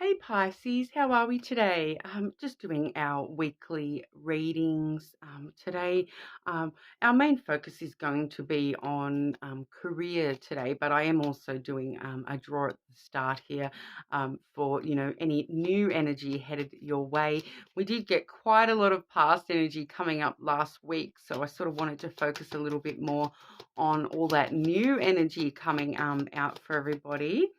Hey Pisces, how are we today? Just doing our weekly readings today. Um, our main focus is going to be on career today, but I am also doing a draw at the start here for any new energy headed your way. We did get quite a lot of past energy coming up last week, so I sort of wanted to focus a little bit more on all that new energy coming out for everybody.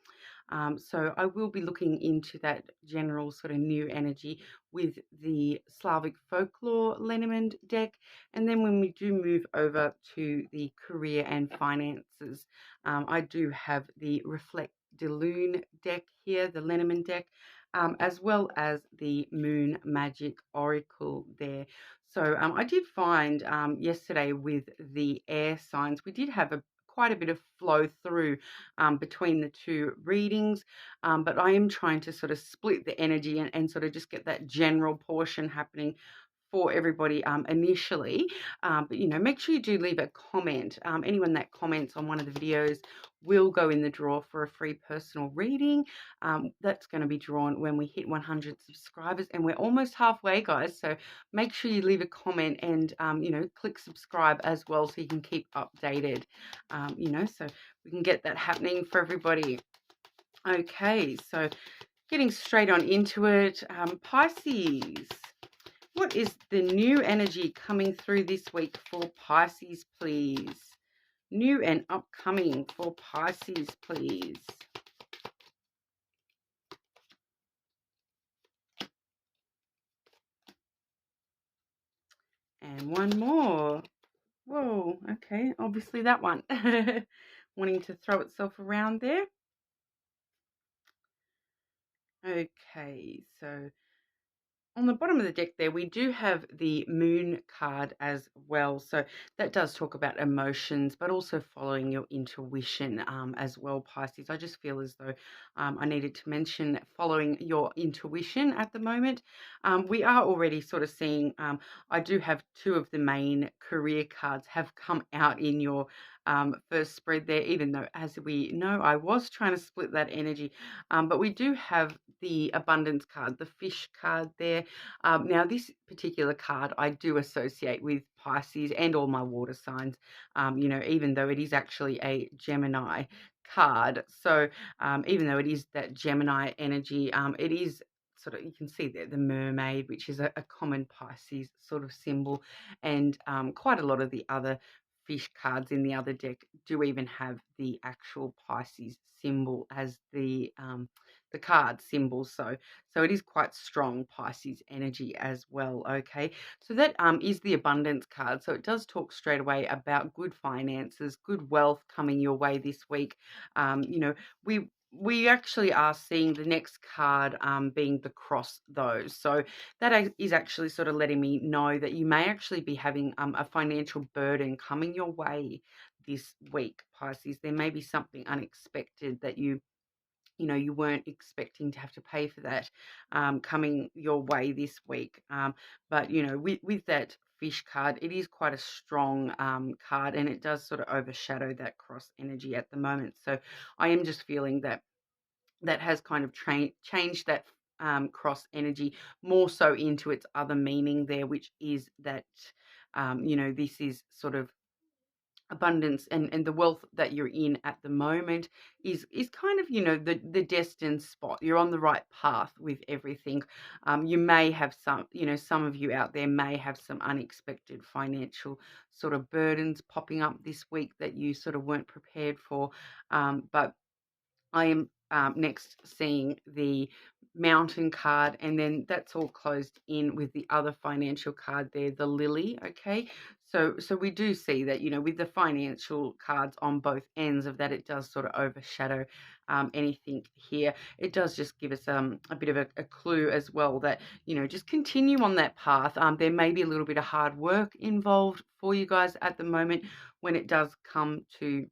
So I will be looking into that general sort of new energy with the Slavic folklore lenormand deck. And then when we do move over to the career and finances, I do have the Reflect de Lune deck here, the lenormand deck, as well as the Moon Magic Oracle there. So I did find yesterday with the air signs, we did have quite a bit of flow through between the two readings, but I am trying to sort of split the energy and sort of just get that general portion happening for everybody initially. But make sure you do leave a comment. Anyone that comments on one of the videos will go in the draw for a free personal reading. That's going to be drawn when we hit 100 subscribers, and we're almost halfway, guys. So make sure you leave a comment and click subscribe as well, so you can keep updated. So we can get that happening for everybody. Okay, so getting straight on into it, Pisces. What is the new energy coming through this week for Pisces, please? New and upcoming for Pisces, please. And one more. Whoa, okay, obviously that one. Wanting to throw itself around there. Okay, so on the bottom of the deck there, we do have the Moon card as well. So that does talk about emotions, but also following your intuition as well, Pisces. I just feel as though I needed to mention following your intuition at the moment. We are already sort of seeing, I do have two of the main career cards have come out in your first spread there, even though, as we know, I was trying to split that energy. But we do have the abundance card, the fish card there. Now, this particular card I do associate with Pisces and all my water signs, even though it is actually a Gemini card. So even though it is that Gemini energy, it is sort of, you can see there the mermaid, which is a common Pisces sort of symbol, and quite a lot of the other fish cards in the other deck do even have the actual Pisces symbol as the card symbol. So it is quite strong Pisces energy as well. Okay, so that is the abundance card. So it does talk straight away about good finances, good wealth coming your way this week. We actually are seeing the next card being the cross, though. So that is actually sort of letting me know that you may actually be having a financial burden coming your way this week, Pisces. There may be something unexpected that you weren't expecting to have to pay for that coming your way this week. But with that fish card, it is quite a strong card, and it does sort of overshadow that cross energy at the moment. So I am just feeling that has kind of changed that cross energy more so into its other meaning there, which is that this is sort of abundance, and the wealth that you're in at the moment is kind of the destined spot. You're on the right path with everything. You may have some of you out there may have some unexpected financial sort of burdens popping up this week that you sort of weren't prepared for, but I am next seeing the mountain card, and then that's all closed in with the other financial card there, the lily. Okay, so we do see that with the financial cards on both ends of that, it does sort of overshadow anything here. It does just give us a bit of a clue as well that just continue on that path. There may be a little bit of hard work involved for you guys at the moment when it does come to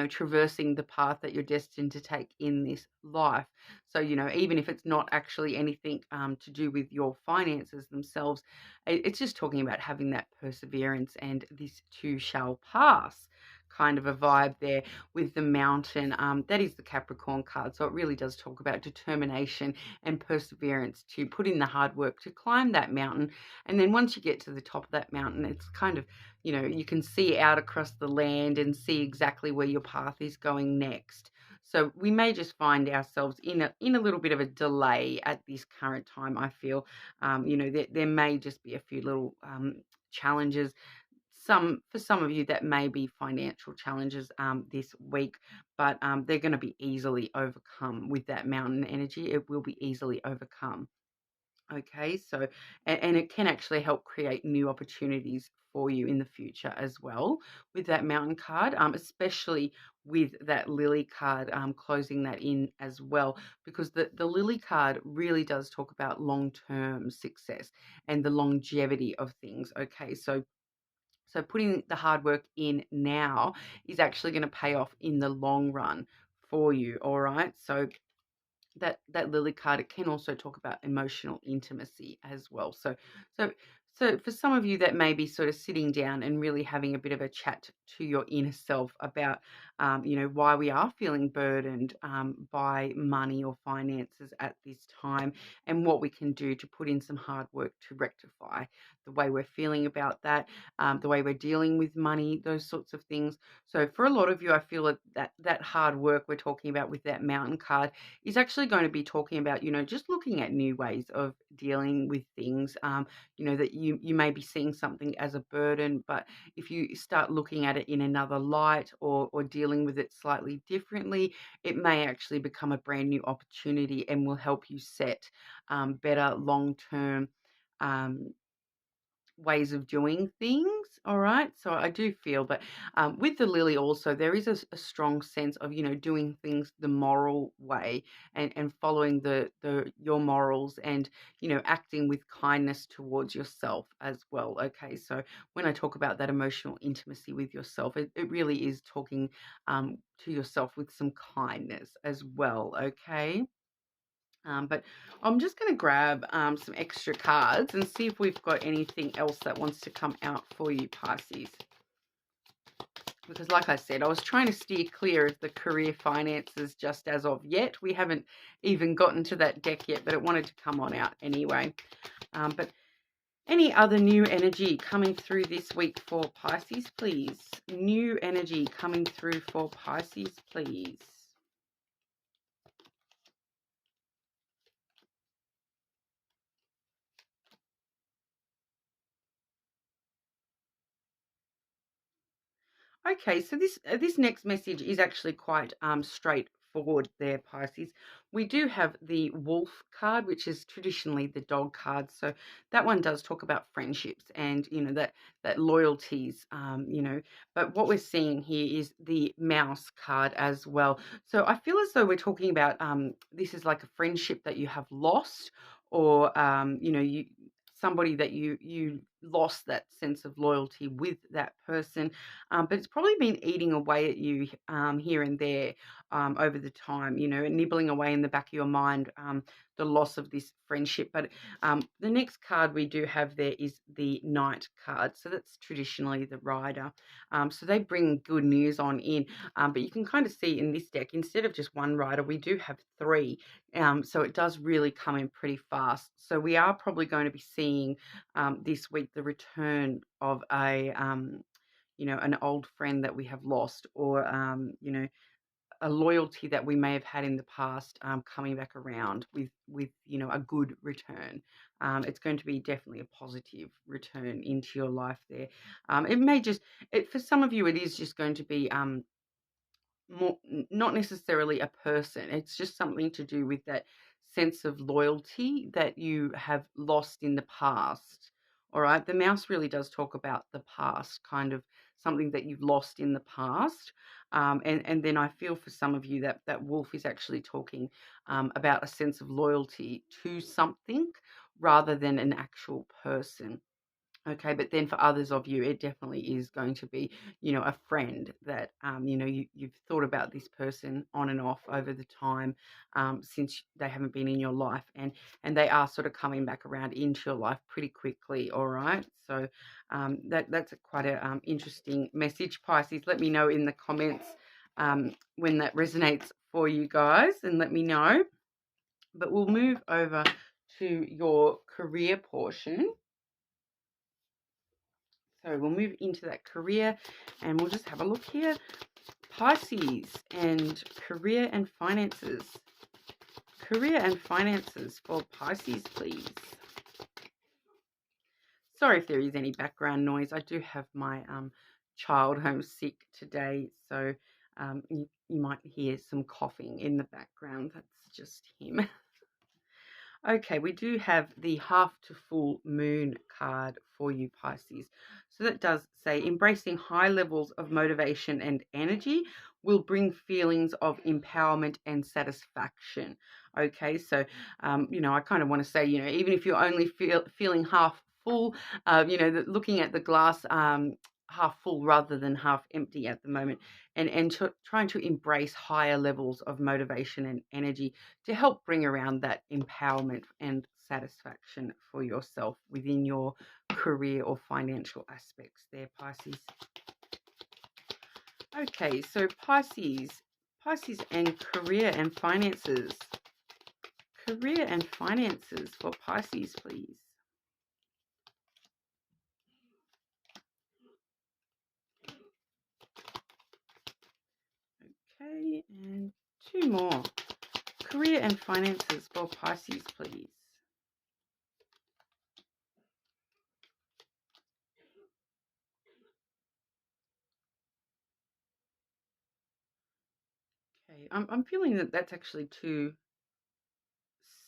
traversing the path that you're destined to take in this life. So, even if it's not actually anything to do with your finances themselves, it's just talking about having that perseverance, and this too shall pass. kind of a vibe there with the mountain. That is the Capricorn card. So it really does talk about determination and perseverance to put in the hard work to climb that mountain. And then once you get to the top of that mountain, it's kind of, you can see out across the land and see exactly where your path is going next. So we may just find ourselves in a little bit of a delay at this current time. I feel, there may just be a few little challenges. For some of you, that may be financial challenges this week, but they're going to be easily overcome with that mountain energy. It will be easily overcome. Okay, so and it can actually help create new opportunities for you in the future as well with that mountain card, especially with that lily card closing that in as well, because the lily card really does talk about long-term success and the longevity of things. Okay, so putting the hard work in now is actually going to pay off in the long run for you. All right, so that lily card, it can also talk about emotional intimacy as well. So for some of you, that may be sort of sitting down and really having a bit of a chat to your inner self about why we are feeling burdened by money or finances at this time, and what we can do to put in some hard work to rectify the way we're feeling about that, the way we're dealing with money, those sorts of things. So for a lot of you, I feel that hard work we're talking about with that mountain card is actually going to be talking about, just looking at new ways of dealing with things, that you may be seeing something as a burden, but if you start looking at it in another light, or dealing with it slightly differently, it may actually become a brand new opportunity and will help you set better long-term um, ways of doing things. All right, so I do feel that with the lily also, there is a strong sense of doing things the moral way, and following the your morals, and acting with kindness towards yourself as well. Okay, so when I talk about that emotional intimacy with yourself, it really is talking to yourself with some kindness as well. Okay. But I'm just going to grab some extra cards and see if we've got anything else that wants to come out for you, Pisces. Because like I said, I was trying to steer clear of the career finances just as of yet. We haven't even gotten to that deck yet, but it wanted to come on out anyway. But any other new energy coming through this week for Pisces, please? New energy coming through for Pisces, please. Okay, so this next message is actually quite straightforward there, Pisces. We do have the wolf card, which is traditionally the dog card. So that one does talk about friendships and that loyalties, But what we're seeing here is the mouse card as well. So I feel as though we're talking about this is like a friendship that you have lost, or you somebody that you lost that sense of loyalty with that person, but it's probably been eating away at you here and there over the time, and nibbling away in the back of your mind, the loss of this friendship. But the next card we do have there is the Knight card. So that's traditionally the rider. So they bring good news on in. But you can kind of see in this deck, instead of just one rider, we do have three. So it does really come in pretty fast. So we are probably going to be seeing this week the return of an old friend that we have lost, or a loyalty that we may have had in the past, coming back around with a good return. It's going to be definitely a positive return into your life there. It may just, for some of you, it is just going to be more, not necessarily a person. It's just something to do with that sense of loyalty that you have lost in the past. All right, the mouse really does talk about the past, kind of something that you've lost in the past. And then I feel for some of you that wolf is actually talking about a sense of loyalty to something rather than an actual person. Okay, but then for others of you, it definitely is going to be, a friend that, you've thought about this person on and off over the time, since they haven't been in your life, and they are sort of coming back around into your life pretty quickly. All right, so that's quite a interesting message, Pisces. Let me know in the comments when that resonates for you guys, and let me know. But we'll move over to your career portion. So we'll move into that career and we'll just have a look here. Pisces and career and finances. Career and finances for Pisces, please. Sorry if there is any background noise. I do have my child home sick today, so you might hear some coughing in the background. That's just him. Okay, we do have the half to full moon card for you, Pisces. So that does say embracing high levels of motivation and energy will bring feelings of empowerment and satisfaction. Okay, so, I kind of want to say, even if you're only feeling half full, looking at the glass half full rather than half empty at the moment, and trying to embrace higher levels of motivation and energy to help bring around that empowerment and satisfaction for yourself within your career or financial aspects there, Pisces. Okay, so Pisces and career and finances. Career and finances for Pisces, please. Okay, and two more. Career and finances for Pisces, please. Okay, I'm feeling that that's actually two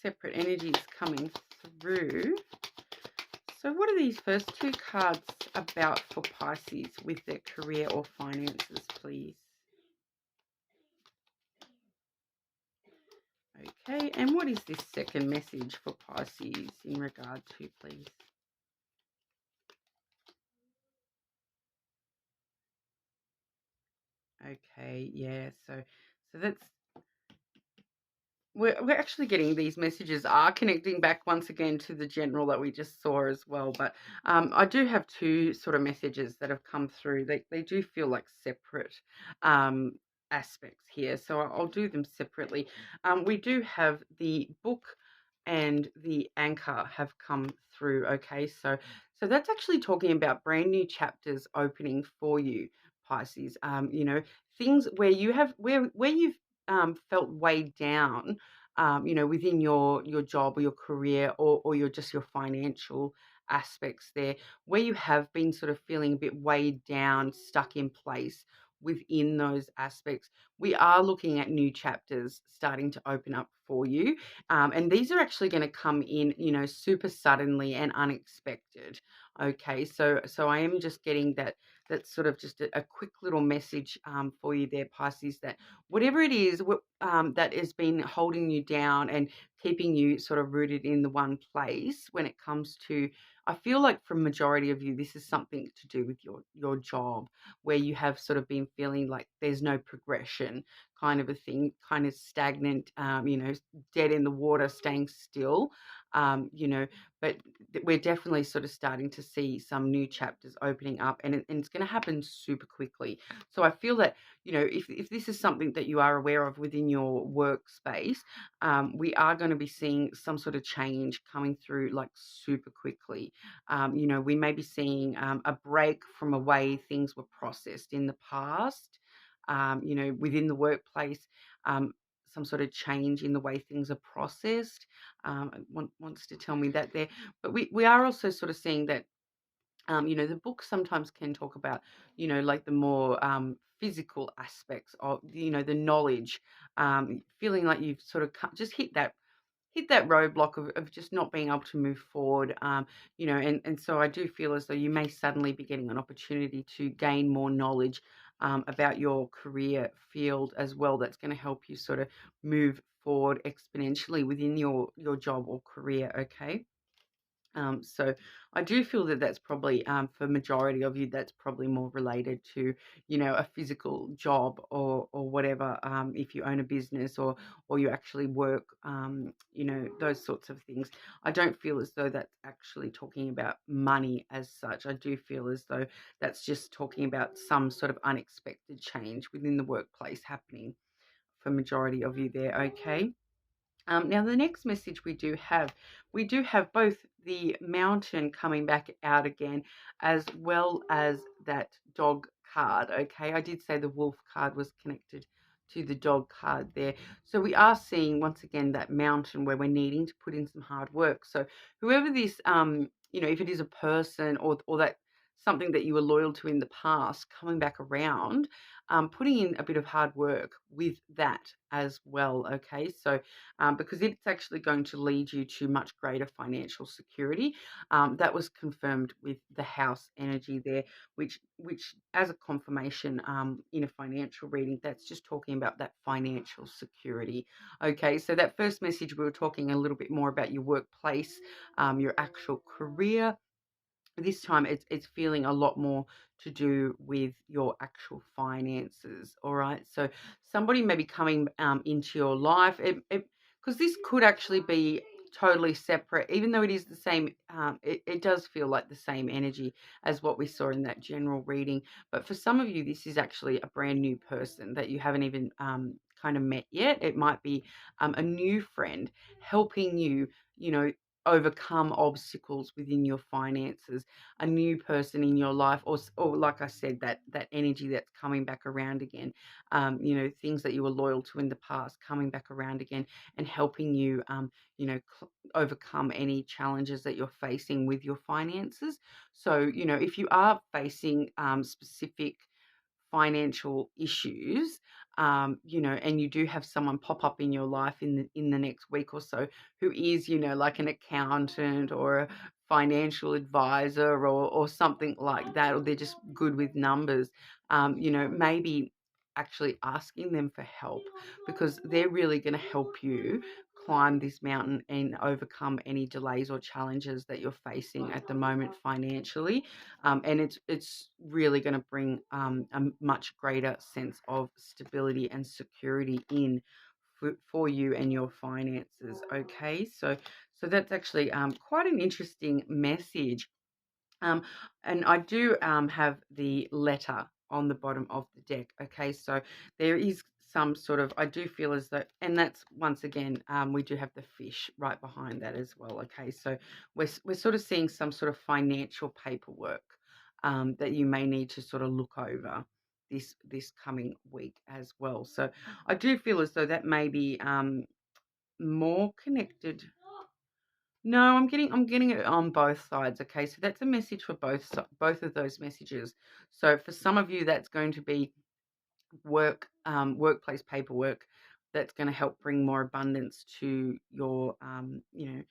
separate energies coming through. So what are these first two cards about for Pisces with their career or finances, please? Okay, and what is this second message for Pisces in regard to, please? Okay, yeah, so that's we're actually getting these messages are connecting back once again to the general that we just saw as well. But I do have two sort of messages that have come through. They do feel like separate um, aspects here. So I'll do them separately. We do have the book and the anchor have come through. Okay, so that's actually talking about brand new chapters opening for you, Pisces. Things where you have where you've felt weighed down, within your job or your career or your just your financial aspects there, where you have been sort of feeling a bit weighed down, stuck in place within those aspects. We are looking at new chapters starting to open up for you. And these are actually going to come in, super suddenly and unexpected. Okay, so I am just getting that's sort of just a quick little message for you there, Pisces, that whatever it is that has been holding you down and keeping you sort of rooted in the one place when it comes to, I feel like for majority of you, this is something to do with your job, where you have sort of been feeling like there's no progression kind of a thing, kind of stagnant, dead in the water, staying still, but we're definitely sort of starting to see some new chapters opening up, and it's going to happen super quickly. So I feel that, if this is something that you are aware of within your workspace, we are going to be seeing some sort of change coming through like super quickly. We may be seeing a break from a way things were processed in the past, within the workplace, some sort of change in the way things are processed. Wants to tell me that there, but we are also sort of seeing that, the book sometimes can talk about, like the more physical aspects of, the knowledge, feeling like you've sort of just hit that roadblock of just not being able to move forward, and so I do feel as though you may suddenly be getting an opportunity to gain more knowledge about your career field as well. That's going to help you sort of move forward exponentially within your job or career. Okay. So I do feel that that's probably, for majority of you, that's probably more related to, a physical job or whatever. If you own a business or you actually work, those sorts of things. I don't feel as though that's actually talking about money as such. I do feel as though that's just talking about some sort of unexpected change within the workplace happening for majority of you there. Okay. Now, the next message we do have both the mountain coming back out again, as well as that dog card. Okay, I did say the wolf card was connected to the dog card there. So we are seeing once again that mountain where we're needing to put in some hard work. So whoever this, if it is a person or that something that you were loyal to in the past coming back around, putting in a bit of hard work with that as well. Okay, so because it's actually going to lead you to much greater financial security. That was confirmed with the house energy there, which as a confirmation in a financial reading, that's just talking about that financial security. Okay, so that first message, we were talking a little bit more about your workplace, your actual career. This time it's feeling a lot more to do with your actual finances. All right, so somebody may be coming into your life, because this could actually be totally separate, even though it is the same. It does feel like the same energy as what we saw in that general reading, but for some of you this is actually a brand new person that you haven't even kind of met yet. It might be a new friend helping you, overcome obstacles within your finances, a new person in your life, or like I said, that energy that's coming back around again, things that you were loyal to in the past coming back around again and helping you, overcome any challenges that you're facing with your finances. So, if you are facing specific financial issues, and you do have someone pop up in your life in the next week or so who is, like an accountant or a financial advisor or something like that, or they're just good with numbers, maybe actually asking them for help, because they're really going to help you climb this mountain and overcome any delays or challenges that you're facing at the moment financially. And it's really going to bring a much greater sense of stability and security in for you and your finances. Okay, so that's actually quite an interesting message. um, and I do have the letter on the bottom of the deck. Okay, so there is some sort of, I do feel as though, and that's once again, we do have the fish right behind that as well. Okay, so we're sort of seeing some sort of financial paperwork that you may need to sort of look over this coming week as well. So I do feel as though that may be more connected. No, I'm getting it on both sides. Okay, so that's a message for both of those messages. So for some of you, that's going to be workplace paperwork that's going to help bring more abundance to your, to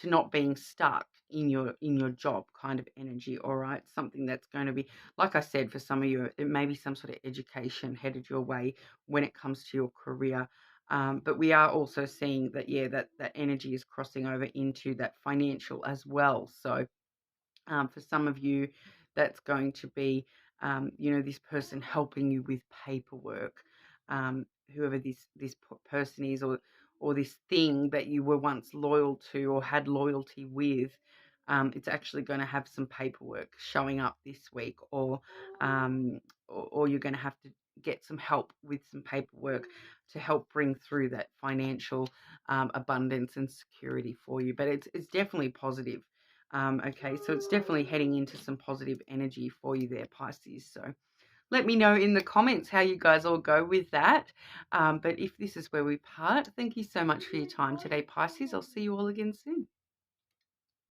not being stuck in your job kind of energy. All right, something that's going to be, like I said, for some of you it may be some sort of education headed your way when it comes to your career. But we are also seeing that, yeah, that energy is crossing over into that financial as well. So for some of you, that's going to be, this person helping you with paperwork, whoever this person is, or this thing that you were once loyal to or had loyalty with. It's actually going to have some paperwork showing up this week, or you're going to have to get some help with some paperwork to help bring through that financial abundance and security for you. But it's definitely positive. Okay, so it's definitely heading into some positive energy for you there, Pisces. So let me know in the comments how you guys all go with that. But if this is where we part, thank you so much for your time today, Pisces. I'll see you all again soon.